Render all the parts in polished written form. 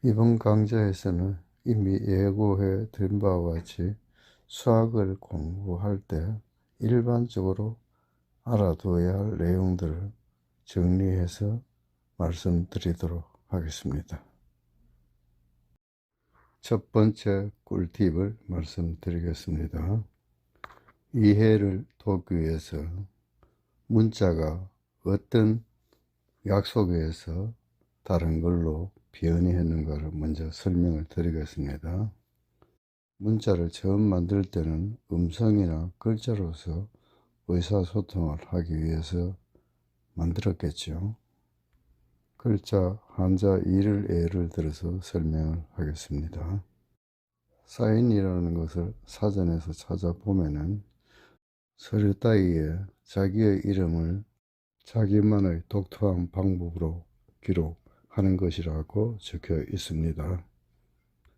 이번 강좌에서는 이미 예고해 드린 바와 같이 수학을 공부할 때 일반적으로 알아둬야 할 내용들을 정리해서 말씀드리도록 하겠습니다. 첫 번째 꿀팁을 말씀드리겠습니다. 이해를 돕기 위해서 문자가 어떤 약속에 의해서 다른 걸로 변이했는가를 먼저 설명을 드리겠습니다. 문자를 처음 만들 때는 음성이나 글자로서 의사소통을 하기 위해서 만들었겠죠. 글자, 한자, 이를 예를 들어서 설명을 하겠습니다. 사인이라는 것을 사전에서 찾아보면은 서류 따위에 자기의 이름을 자기만의 독특한 방법으로 기록하는 것이라고 적혀 있습니다.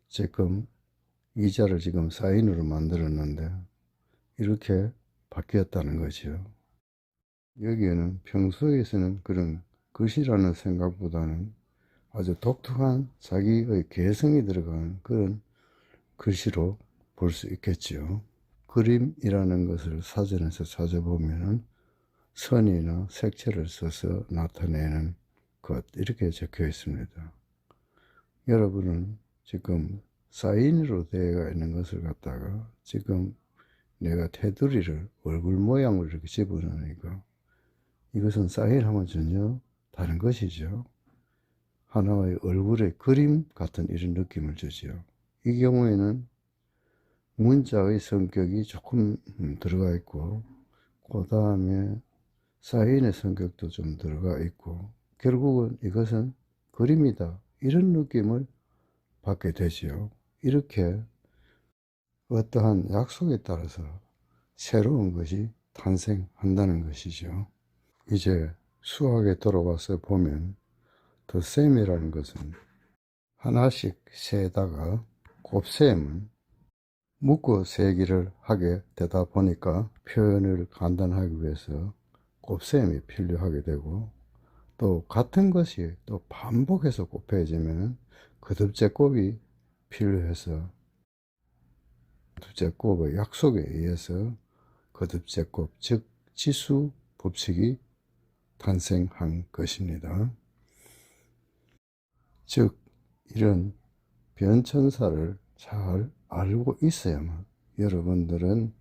지금 이 자를 지금 사인으로 만들었는데 이렇게 바뀌었다는 거죠. 여기에는 평소에서는 그런 글씨라는 생각보다는 아주 독특한 자기의 개성이 들어간 그런 글씨로 볼 수 있겠죠. 그림이라는 것을 사전에서 찾아보면 선이나 색채를 써서 나타내는 것 이렇게 적혀 있습니다. 여러분은 지금 사인으로 되어 있는 것을 갖다가 지금 내가 테두리를 얼굴 모양으로 이렇게 집어넣으니까 이것은 사인하면 전혀 다른 것이죠. 하나의 얼굴의 그림 같은 이런 느낌을 주죠. 이 경우에는 문자의 성격이 조금 들어가 있고 그 다음에 사인의 성격도 좀 들어가 있고 결국은 이것은 그림이다 이런 느낌을 받게 되죠. 이렇게 어떠한 약속에 따라서 새로운 것이 탄생한다는 것이죠. 이제 수학에 돌아와서 보면 덧셈이라는 것은 하나씩 세다가 곱셈은 묶어 세기를 하게 되다 보니까 표현을 간단하기 위해서 곱셈이 필요하게 되고 또 같은 것이 또 반복해서 곱해지면 거듭제곱이 필요해서 거듭제곱의 약속에 의해서 거듭제곱 즉 치수 법칙이 탄생한 것입니다. 즉 이런 변천사를 잘 알고 있어야만 여러분들은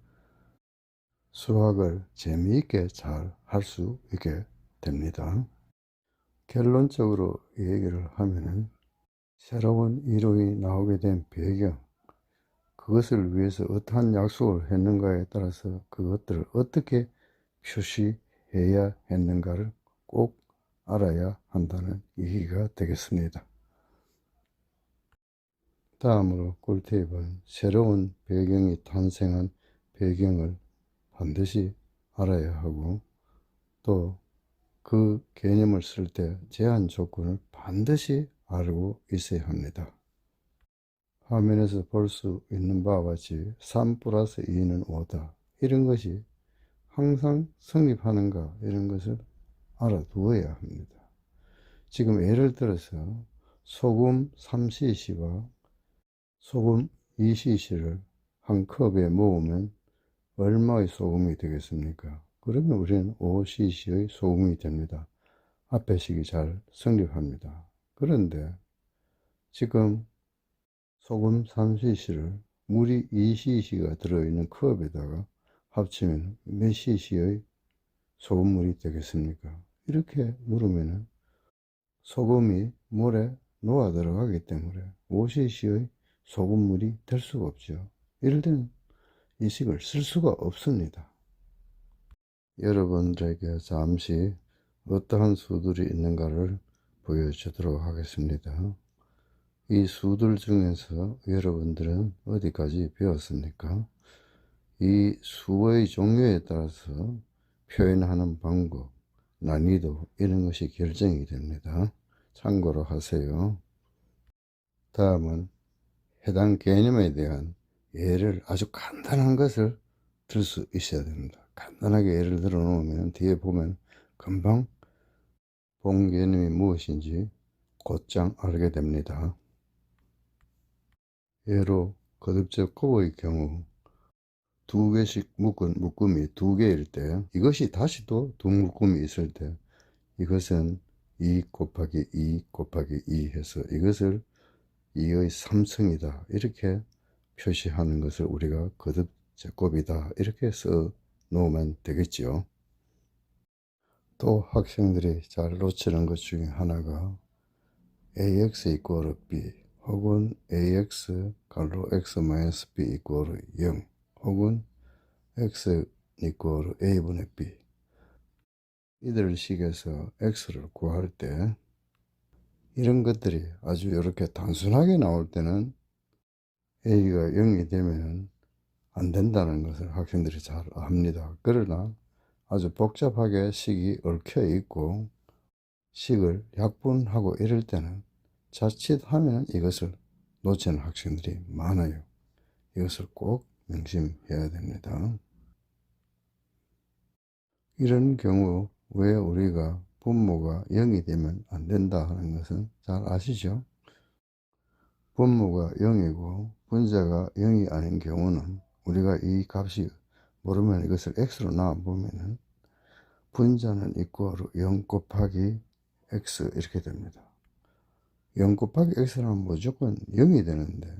수학을 재미있게 잘 할 수 있게 됩니다. 결론적으로 얘기를 하면은 새로운 이론이 나오게 된 배경, 그것을 위해서 어떠한 약속을 했는가에 따라서 그것들을 어떻게 표시해야 했는가를 꼭 알아야 한다는 얘기가 되겠습니다. 다음으로 꿀팁은 새로운 배경이 탄생한 배경을 반드시 알아야 하고 또 그 개념을 쓸 때 제한 조건을 반드시 알고 있어야 합니다. 화면에서 볼 수 있는 바와 같이 3 플러스 2는 5다. 이런 것이 항상 성립하는가 이런 것을 알아두어야 합니다. 지금 예를 들어서 소금 3cc와 소금 2cc를 한 컵에 모으면 얼마의 소금이 되겠습니까? 그러면 우리는 5cc의 소금이 됩니다. 앞에 식이 잘 성립합니다. 그런데 지금 소금 3cc를 물이 2cc가 들어있는 컵에다가 합치면 몇 cc의 소금물이 되겠습니까? 이렇게 물으면 소금이 물에 녹아 들어가기 때문에 5cc의 소금물이 될 수가 없죠. 이럴 때는 이 식을 쓸 수가 없습니다. 여러분들에게 잠시 어떠한 수들이 있는가를 보여주도록 하겠습니다. 이 수들 중에서 여러분들은 어디까지 배웠습니까? 이 수의 종류에 따라서 표현하는 방법, 난이도 이런 것이 결정이 됩니다. 참고로 하세요. 다음은 해당 개념에 대한 예를 아주 간단한 것을 들 수 있어야 됩니다. 간단하게 예를 들어 놓으면 뒤에 보면 금방 본 개념이 무엇인지 곧장 알게 됩니다. 예로 거듭제곱의 경우 두 개씩 묶은 묶음이 두 개일 때, 이것이 다시 또 두 묶음이 있을 때, 이것은 2 곱하기 2 곱하기 2 해서 이것을 2의 3승이다 이렇게 표시하는 것을 우리가 거듭제곱이다 이렇게 써 놓으면 되겠지요. 또 학생들이 잘 놓치는 것 중에 하나가 ax 이퀄 b 혹은 ax 가로 x 마이너스 b 이퀄 0 혹은 x 이퀄 a분의 b, 이들 식에서 x를 구할 때 이런 것들이 아주 이렇게 단순하게 나올 때는 a가 0이 되면 안 된다는 것을 학생들이 잘 압니다. 그러나 아주 복잡하게 식이 얽혀 있고 식을 약분하고 이럴 때는 자칫하면 이것을 놓치는 학생들이 많아요. 이것을 꼭 명심해야 됩니다. 이런 경우 왜 우리가 분모가 0이 되면 안 된다 하는 것은 잘 아시죠? 분모가 0이고 분자가 0이 아닌 경우는 우리가 이 값이 모르면 이것을 x로 나와보면 분자는 이퀄 0 곱하기 x 이렇게 됩니다. 0 곱하기 x는 무조건 0이 되는데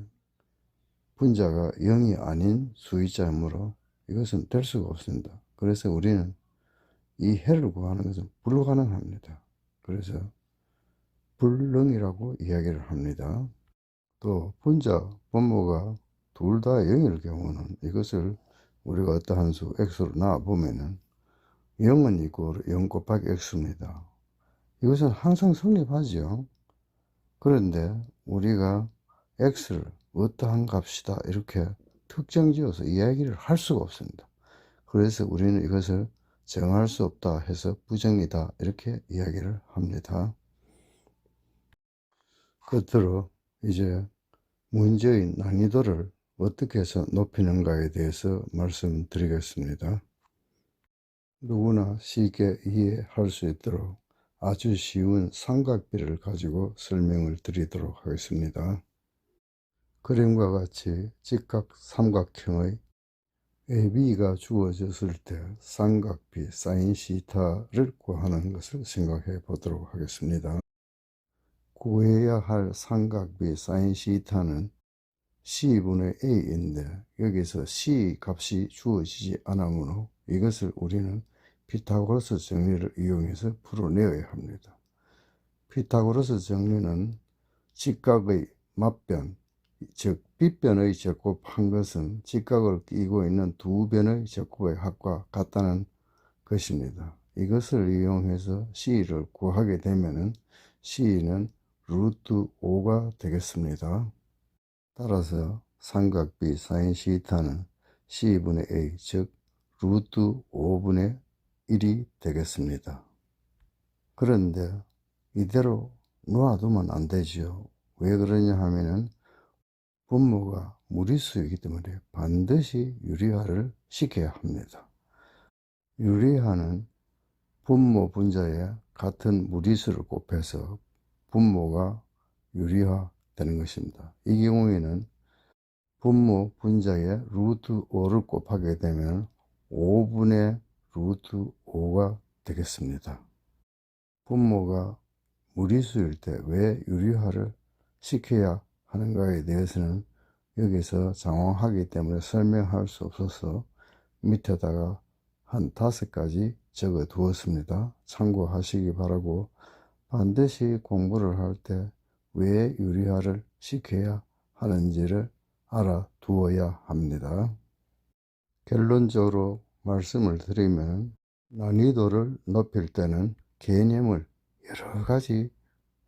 분자가 0이 아닌 수의자이므로 이것은 될 수가 없습니다. 그래서 우리는 이 해를 구하는 것은 불가능합니다. 그래서 불능이라고 이야기를 합니다. 또 분자, 분모가 둘 다 0일 경우는 이것을 우리가 어떠한 수 x로 놔보면은 0은 이꼴 0 곱하기 x입니다. 이것은 항상 성립하죠. 그런데 우리가 x를 어떠한 값이다 이렇게 특정 지어서 이야기를 할 수가 없습니다. 그래서 우리는 이것을 정할 수 없다 해서 부정이다 이렇게 이야기를 합니다. 끝으로 이제 문제의 난이도를 어떻게 해서 높이는가에 대해서 말씀드리겠습니다. 누구나 쉽게 이해할 수 있도록 아주 쉬운 삼각비를 가지고 설명을 드리도록 하겠습니다. 그림과 같이 직각 삼각형의 AB가 주어졌을 때 삼각비 사인 시타를 구하는 것을 생각해 보도록 하겠습니다. 구해야 할 삼각비 사인 시타는 C분의 A인데 여기서 C 값이 주어지지 않으므로 이것을 우리는 피타고라스 정리를 이용해서 풀어내어야 합니다. 피타고라스 정리는 직각의 맞변, 즉 빗변의 제곱한 것은 직각을 끼고 있는 두 변의 제곱의 합과 같다는 것입니다. 이것을 이용해서 C를 구하게 되면 C는 루트 5가 되겠습니다. 따라서 삼각비 사인 시타는 C분의 A, 즉 루트 5분의 1이 되겠습니다. 그런데 이대로 놓아두면 안 되죠. 왜 그러냐 하면은 분모가 무리수이기 때문에 반드시 유리화를 시켜야 합니다. 유리화는 분모 분자에 같은 무리수를 곱해서 분모가 유리화 되는 것입니다. 이 경우에는 분모 분자에 루트 5를 곱하게 되면 5분의 루트 5가 되겠습니다. 분모가 무리수일 때 왜 유리화를 시켜야 하는가에 대해서는 여기서 장황하기 때문에 설명할 수 없어서 밑에다가 한 5가지 적어 두었습니다. 참고하시기 바라고, 반드시 공부를 할 때 왜 유리화를 시켜야 하는지를 알아두어야 합니다. 결론적으로 말씀을 드리면 난이도를 높일 때는 개념을 여러 가지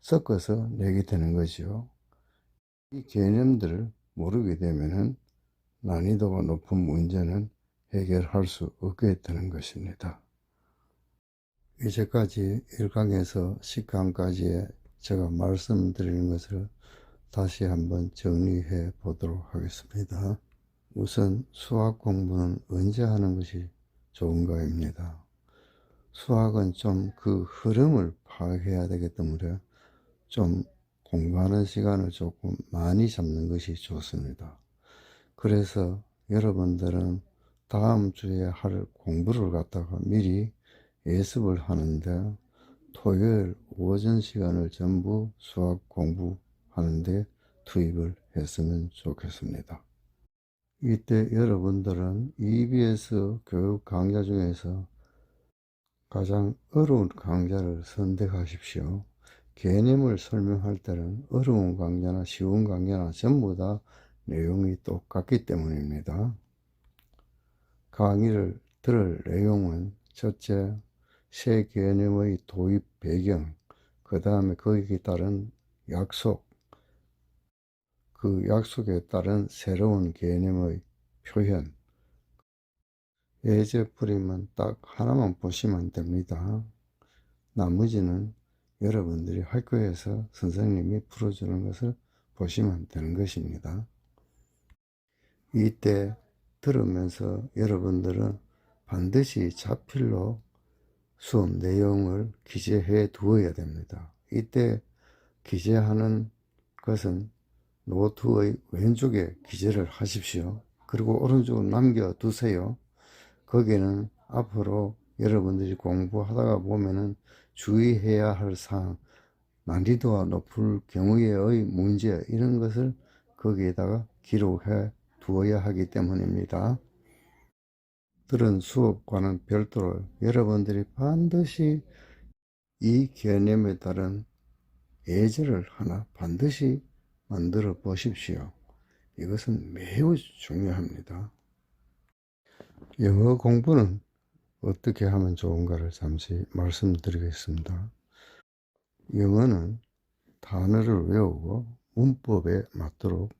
섞어서 내게 되는 거죠. 이 개념들을 모르게 되면 난이도가 높은 문제는 해결할 수 없게 되는 것입니다. 이제까지 1강에서 10강까지의 제가 말씀드리는 것을 다시 한번 정리해 보도록 하겠습니다. 우선 수학 공부는 언제 하는 것이 좋은가입니다. 수학은 좀 그 흐름을 파악해야 되기 때문에 좀 공부하는 시간을 조금 많이 잡는 것이 좋습니다. 그래서 여러분들은 다음 주에 할 공부를 갖다가 미리 예습을 하는데 토요일 오전 시간을 전부 수학 공부하는데 투입을 했으면 좋겠습니다. 이때 여러분들은 EBS 교육 강좌 중에서 가장 어려운 강좌를 선택하십시오. 개념을 설명할 때는 어려운 강좌나 쉬운 강좌나 전부 다 내용이 똑같기 때문입니다. 강의를 들을 내용은 첫째, 새 개념의 도입 배경, 그 다음에 거기에 따른 약속, 그 약속에 따른 새로운 개념의 표현, 예제풀이만 딱 하나만 보시면 됩니다. 나머지는 여러분들이 학교에서 선생님이 풀어주는 것을 보시면 되는 것입니다. 이때 들으면서 여러분들은 반드시 자필로 수업 내용을 기재해 두어야 됩니다. 이때 기재하는 것은 노트의 왼쪽에 기재를 하십시오. 그리고 오른쪽으로 남겨 두세요. 거기는 앞으로 여러분들이 공부하다가 보면은 주의해야 할 사항, 난이도가 높을 경우에의 문제, 이런 것을 거기에다가 기록해 두어야 하기 때문입니다. 들은 수업과는 별도로 여러분들이 반드시 이 개념에 따른 예제를 하나 반드시 만들어 보십시오. 이것은 매우 중요합니다. 영어 공부는 어떻게 하면 좋은가를 잠시 말씀드리겠습니다. 영어는 단어를 외우고 문법에 맞도록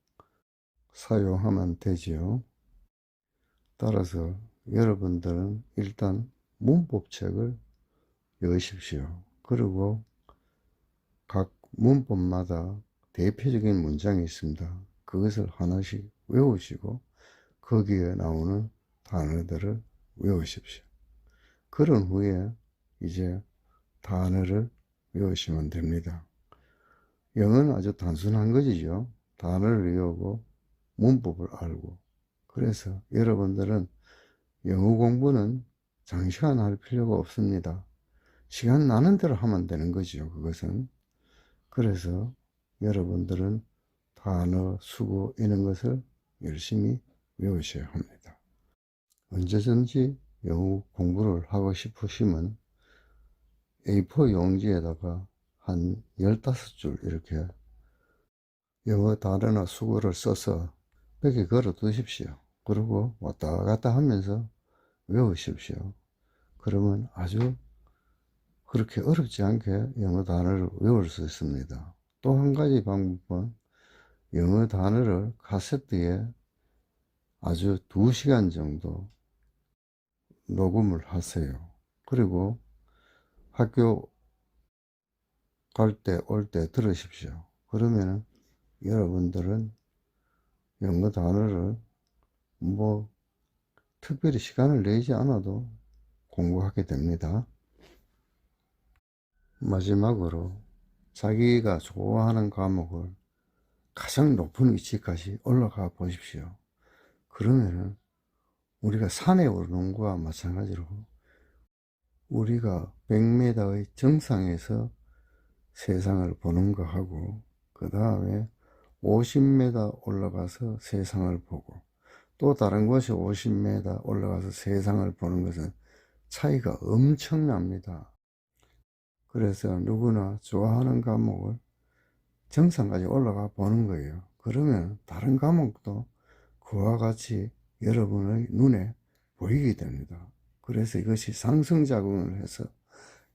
사용하면 되지요. 따라서 여러분들은 일단 문법책을 여십시오. 그리고 각 문법마다 대표적인 문장이 있습니다. 그것을 하나씩 외우시고 거기에 나오는 단어들을 외우십시오. 그런 후에 이제 단어를 외우시면 됩니다. 영어는 아주 단순한 것이죠. 단어를 외우고 문법을 알고. 그래서 여러분들은 영어 공부는 장시간 할 필요가 없습니다. 시간 나는 대로 하면 되는 거죠. 그것은. 그래서 여러분들은 단어, 수고 이런 것을 열심히 외우셔야 합니다. 언제든지 영어 공부를 하고 싶으시면 A4 용지에다가 한 15줄 이렇게 영어 단어나 수고를 써서 벽에 걸어 두십시오. 그리고 왔다 갔다 하면서 외우십시오. 그러면 아주 그렇게 어렵지 않게 영어 단어를 외울 수 있습니다. 또 한 가지 방법은 영어 단어를 카세트에 아주 2시간 정도 녹음을 하세요. 그리고 학교 갈 때, 올 때 들으십시오. 그러면 여러분들은 영어 단어를 뭐 특별히 시간을 내지 않아도 공부하게 됩니다. 마지막으로 자기가 좋아하는 과목을 가장 높은 위치까지 올라가 보십시오. 그러면은 우리가 산에 오르는 것과 마찬가지로 우리가 100m의 정상에서 세상을 보는 거하고 그 다음에 50m 올라가서 세상을 보고 또 다른 곳이 50m 올라가서 세상을 보는 것은 차이가 엄청납니다. 그래서 누구나 좋아하는 과목을 정상까지 올라가 보는 거예요. 그러면 다른 과목도 그와 같이 여러분의 눈에 보이게 됩니다. 그래서 이것이 상승작용을 해서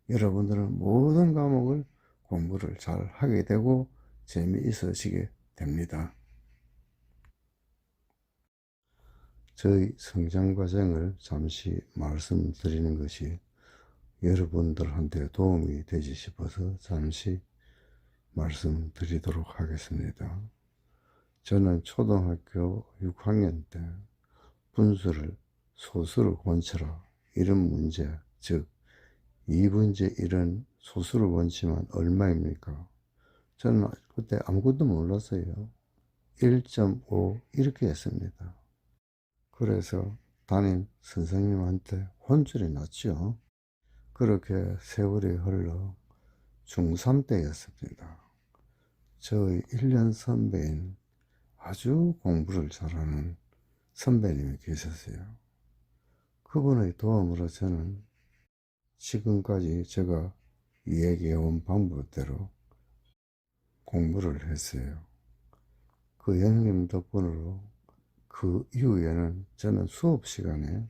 여러분들은 모든 과목을 공부를 잘 하게 되고 재미있어지게 됩니다. 저희 성장 과정을 잠시 말씀드리는 것이 여러분들한테 도움이 되지 싶어서 잠시 말씀드리도록 하겠습니다. 저는 초등학교 6학년 때 분수를 소수로 원쳐라 이런 문제, 즉 2분의 1은 소수를 원치면 얼마입니까? 저는 그때 아무것도 몰랐어요. 1.5 이렇게 했습니다. 그래서 담임 선생님한테 혼쭐이 났죠. 그렇게 세월이 흘러 중3 때였습니다. 저의 1년 선배인 아주 공부를 잘하는 선배님이 계셨어요. 그분의 도움으로 저는 지금까지 제가 얘기해온 방법대로 공부를 했어요. 그 형님 덕분으로 그 이후에는 저는 수업 시간에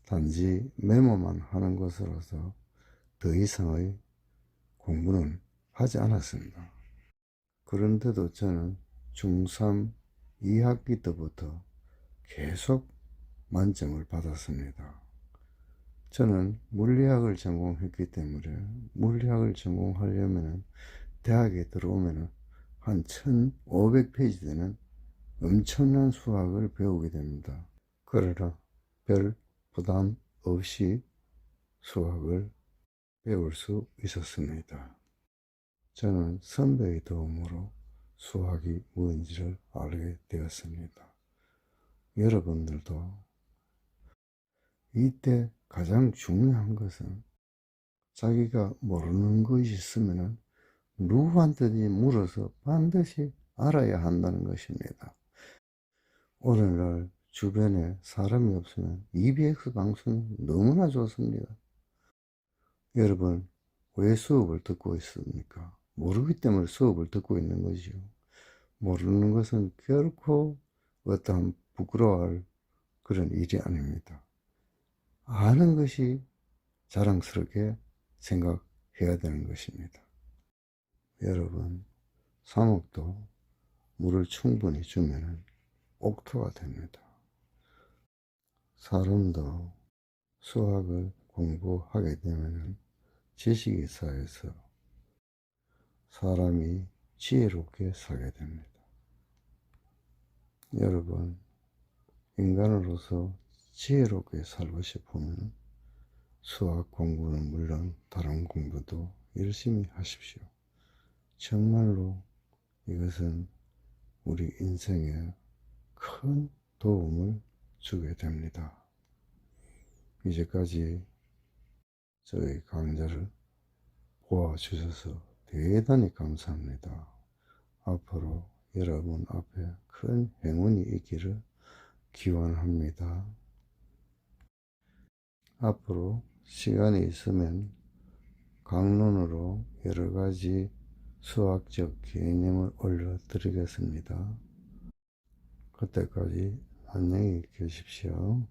단지 메모만 하는 것으로서 더 이상의 공부는 하지 않았습니다. 그런데도 저는 중3 2학기 때부터 계속 만점을 받았습니다. 저는 물리학을 전공했기 때문에 물리학을 전공하려면 대학에 들어오면 한 1500페이지 되는 엄청난 수학을 배우게 됩니다. 그러나 별 부담 없이 수학을 배울 수 있었습니다. 저는 선배의 도움으로 수학이 무엇인지를 알게 되었습니다. 여러분들도 이때 가장 중요한 것은 자기가 모르는 것이 있으면 누구한테든지 물어서 반드시 알아야 한다는 것입니다. 오늘날 주변에 사람이 없으면 EBS 방송이 너무나 좋습니다. 여러분, 왜 수업을 듣고 있습니까? 모르기 때문에 수업을 듣고 있는 거죠. 모르는 것은 결코 어떠한 부끄러워할 그런 일이 아닙니다. 아는 것이 자랑스럽게 생각해야 되는 것입니다. 여러분, 사목도 물을 충분히 주면 옥토가 됩니다. 사람도 수학을 공부하게 되면 지식이 쌓여서 사람이 지혜롭게 살게 됩니다. 여러분, 인간으로서 지혜롭게 살고 싶으면 수학 공부는 물론 다른 공부도 열심히 하십시오. 정말로 이것은 우리 인생에 큰 도움을 주게 됩니다. 이제까지 저희 강좌를 보아주셔서 대단히 감사합니다. 앞으로 여러분 앞에 큰 행운이 있기를 기원합니다. 앞으로 시간이 있으면 강론으로 여러 가지 수학적 개념을 올려드리겠습니다. 그때까지 안녕히 계십시오.